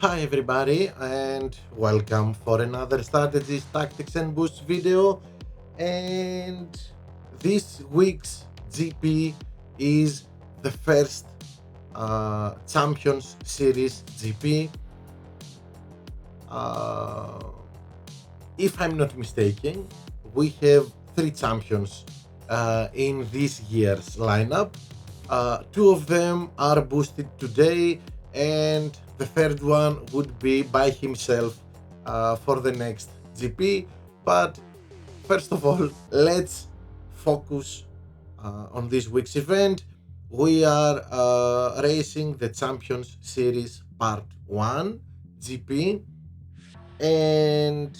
Hi everybody and welcome for another strategies, tactics and boosts video. And this week's GP is the first Champions Series GP. Uh, if I'm not mistaken, we have three champions in this year's lineup. Two of them are boosted today, and the third one would be by himself for the next GP. But first of all, let's focus on this week's event. We are racing the Champions Series Part 1 GP, and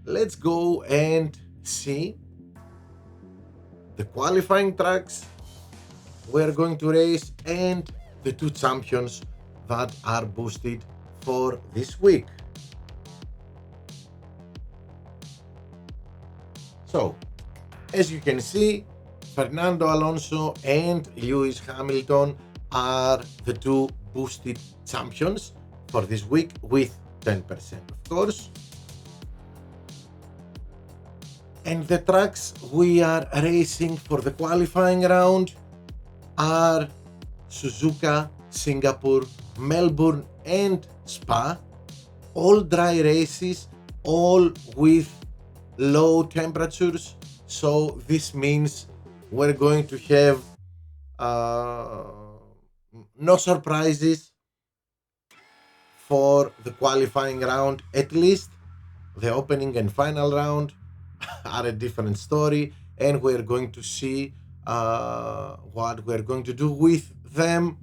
let's go and see the qualifying tracks we're going to race and the two champions that are boosted for this week. So, as you can see, Fernando Alonso and Lewis Hamilton are the two boosted champions for this week with 10%, of course. And the tracks we are racing for the qualifying round are Suzuka, Singapore, Melbourne and Spa. All dry races, all with low temperatures. So this means we're going to have no surprises for the qualifying round. At least the opening and final round are a different story, and we're going to see what we're going to do with them,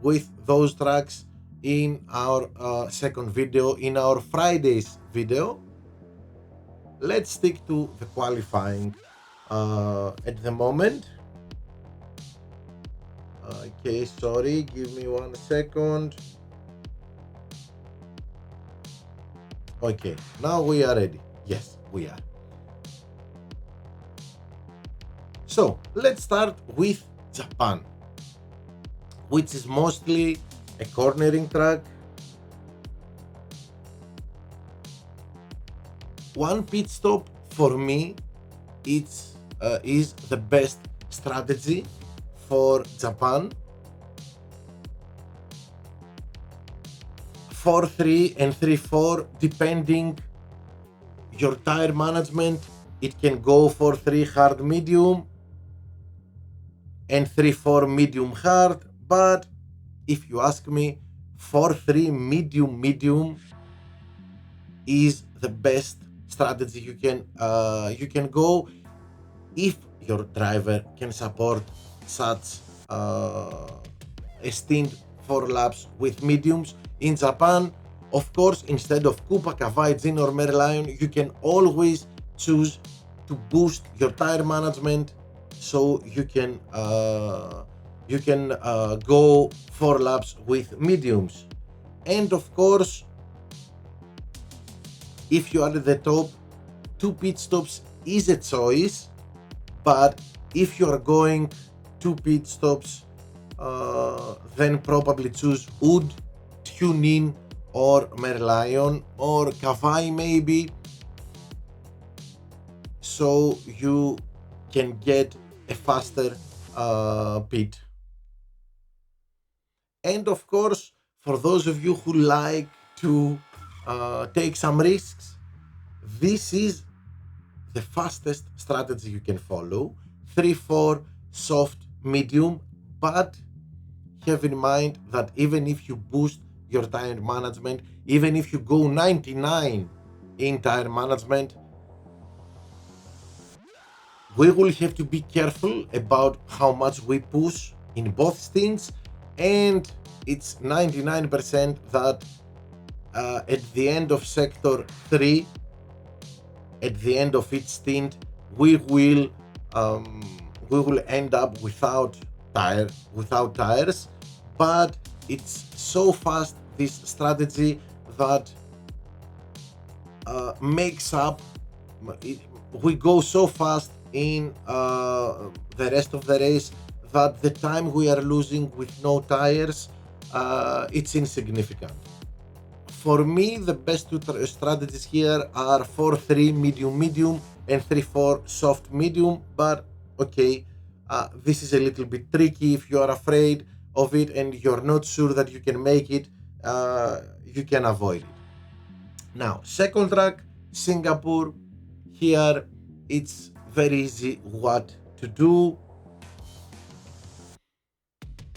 with those tracks, in our second video, in our Friday's video. Let's stick to the qualifying at the moment. Okay, sorry, give me 1 second. Okay, now we are ready. Yes, we are. So let's start with Japan, which is mostly a cornering track. One pit stop for me is the best strategy for Japan. 4-3 and 3-4, depending your tire management. It can go 4-3 hard medium and 3-4 medium hard, but if you ask me, 4-3 medium is the best strategy you can go if your driver can support such a stint 4 laps with mediums. In Japan, of course, instead of Kupa, Kawai, Jin or Merlion, you can always choose to boost your tire management, so you can go 4 laps with mediums. And of course, if you are at the top, 2 pit stops is a choice, but if you are going 2 pit stops, then probably choose Wood, Tunin or Merlion or Kawai maybe, so you can get a faster pit. And of course, for those of you who like to take some risks, this is the fastest strategy you can follow. 3-4 soft medium, but have in mind that even if you boost your tire management, even if you go 99 in tire management, we will have to be careful about how much we push in both stints, and it's 99% that at the end of sector 3, at the end of each stint, we will end up without tires. But it's so fast, this strategy, that makes up. We go so fast in the rest of the race that the time we are losing with no tires it's insignificant. For me, the best two strategies here are 4-3 medium medium and 3-4 soft medium, but okay, this is a little bit tricky. If you are afraid of it and you're not sure that you can make it, you can avoid it. Now, second track, Singapore. Here, it's very easy what to do.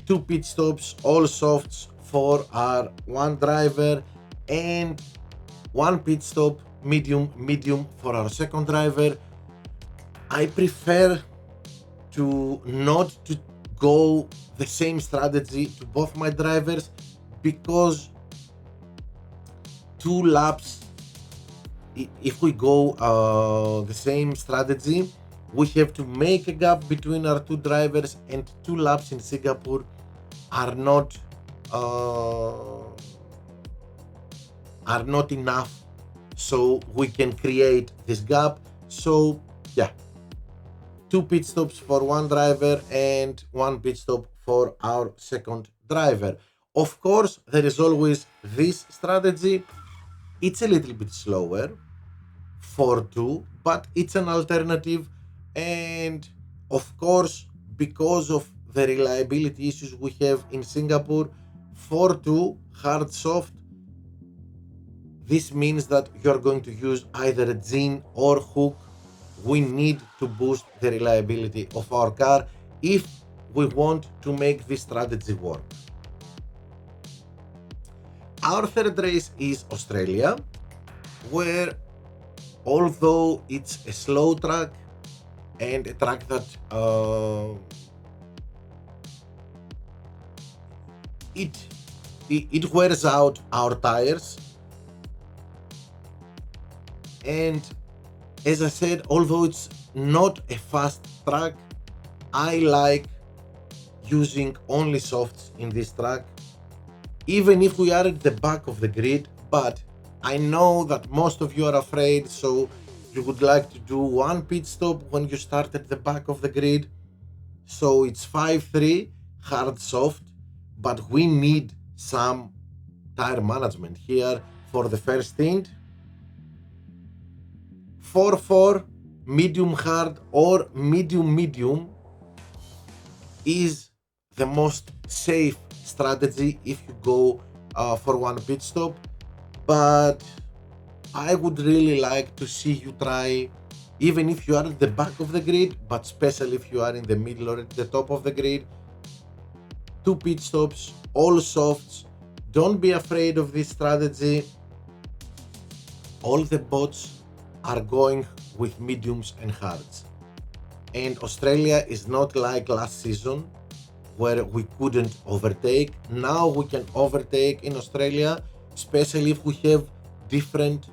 2 pit stops, all softs for our one driver, and 1 pit stop, medium medium for our second driver. I prefer to not to go the same strategy to both my drivers, because 2 laps, if we go the same strategy, we have to make a gap between our 2 drivers, and 2 laps in Singapore are not enough so we can create this gap. So yeah, 2 pit stops for one driver and 1 pit stop for our second driver. Of course, there is always this strategy. It's a little bit slower, 4-2, but it's an alternative. And of course, because of the reliability issues we have in Singapore, 4-2 hard soft, this means that you're going to use either a gin or hook. We need to boost the reliability of our car if we want to make this strategy work. Our third race is Australia, where although it's a slow track and a track that it wears out our tires, and as I said, although it's not a fast track, I like using only softs in this track, even if we are at the back of the grid. But I know that most of you are afraid, so you would like to do 1 pit stop when you start at the back of the grid. So it's 5-3 hard soft, but we need some tire management here for the first stint. 4-4 medium hard or medium medium is the most safe strategy if you go for 1 pit stop, but I would really like to see you try, even if you are at the back of the grid, but especially if you are in the middle or at the top of the grid, 2 pit stops, all softs. Don't be afraid of this strategy. All the bots are going with mediums and hards. And Australia is not like last season where we couldn't overtake. Now we can overtake in Australia, especially if we have different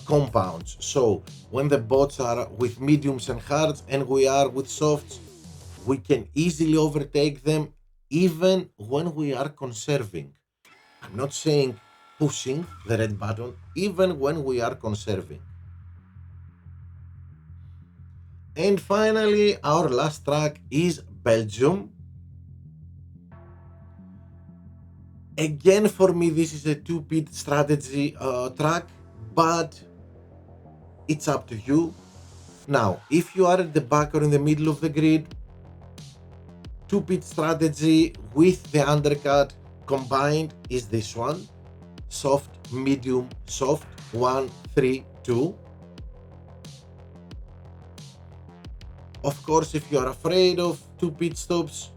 compounds. So when the bots are with mediums and hards and we are with softs, we can easily overtake them even when we are conserving. I'm not saying pushing the red button, even when we are conserving. And finally, our last track is Belgium. Again, for me, this is a 2-pit strategy track, but it's up to you. Now, if you are at the back or in the middle of the grid, 2-pit strategy with the undercut combined is this one. Soft, medium, soft, 1-3-2. Of course, if you are afraid of 2 pit stops,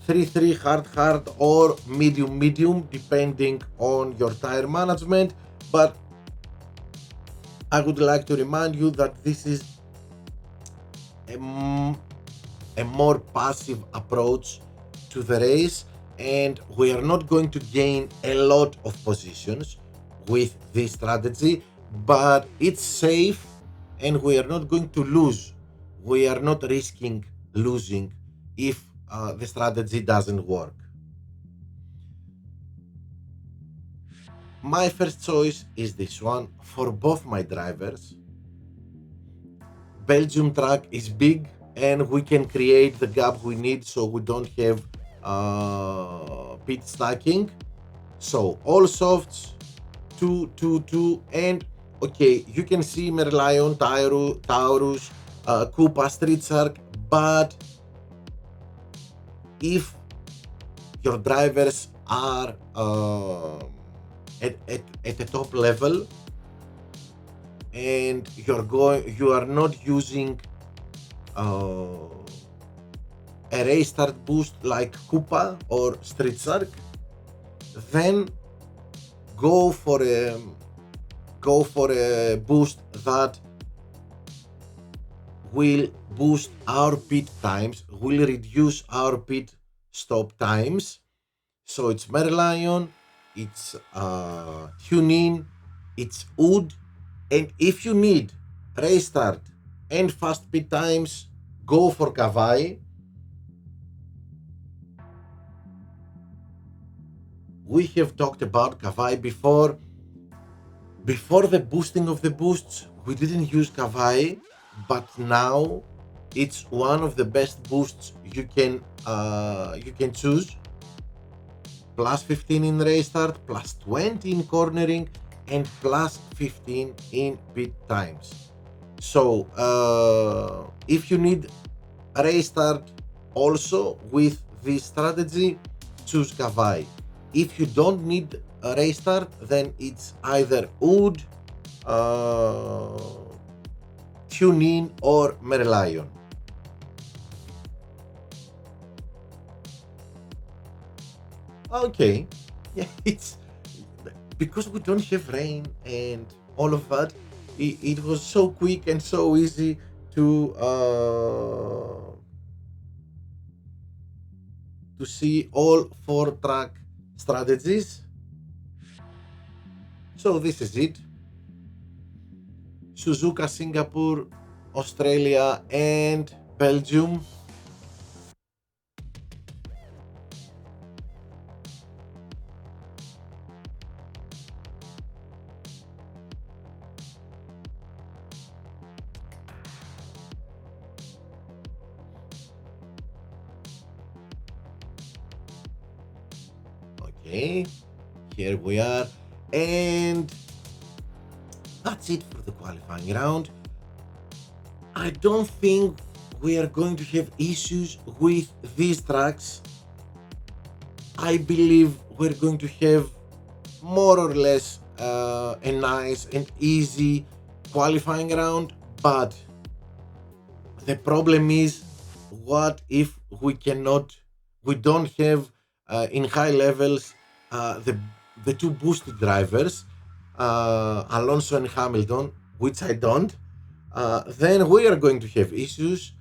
3-3 hard or medium depending on your tire management. But I would like to remind you that this is a more passive approach to the race, and we are not going to gain a lot of positions with this strategy, but it's safe and we are not going to lose. We are not risking losing if the strategy doesn't work. My first choice is this one for both my drivers. Belgium track is big and we can create the gap we need so we don't have pit stacking. So all softs, 2, 2, 2, and okay, you can see Merlion, Taurus, Koopa, Street Shark, but if your drivers are at the top level and you are not using a race start boost like Koopa or Street Shark, then go for a boost that will boost our pit times, will reduce our pit stop times. So it's Merlion, it's Tunin, it's Oud, and if you need race start and fast pit times, go for Kavai. We have talked about Kavai before. Before the boosting of the boosts, we didn't use Kavai, but now it's one of the best boosts you can choose. Plus 15 in race start, plus 20 in cornering, and plus 15 in pit times. So if you need a race start also with this strategy, choose Kavai. If you don't need a race start, then it's either Oud, Tunin, or Merlion. Okay, yeah, it's because we don't have rain and all of that. It was so quick and so easy to see all 4-track strategies. So this is it. Suzuka, Singapore, Australia, and Belgium. Okay, here we are, and that's it for the qualifying round. I don't think we are going to have issues with these tracks. I believe we're going to have more or less a nice and easy qualifying round, but the problem is, what if we don't have in high levels the two boosted drivers, Alonso and Hamilton, which I don't. Then we are going to have issues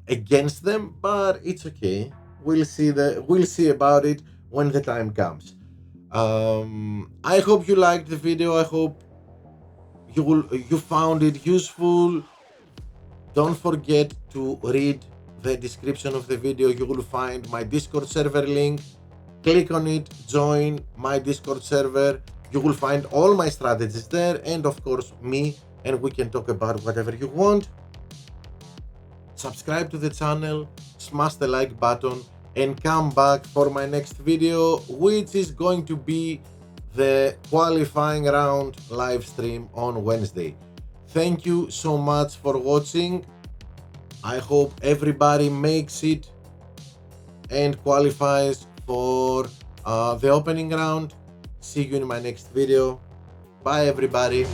against them, but it's okay. We'll see about it when the time comes. I hope you liked the video. I hope you found it useful. Don't forget to read the description of the video. You will find my Discord server link. Click on it, join my Discord server. You will find all my strategies there, and of course me, and we can talk about whatever you want. Subscribe to the channel, smash the like button, and come back for my next video, which is going to be the qualifying round live stream on Wednesday. Thank you so much for watching. I hope everybody makes it and qualifies for the opening round. See you in my next video. Bye everybody.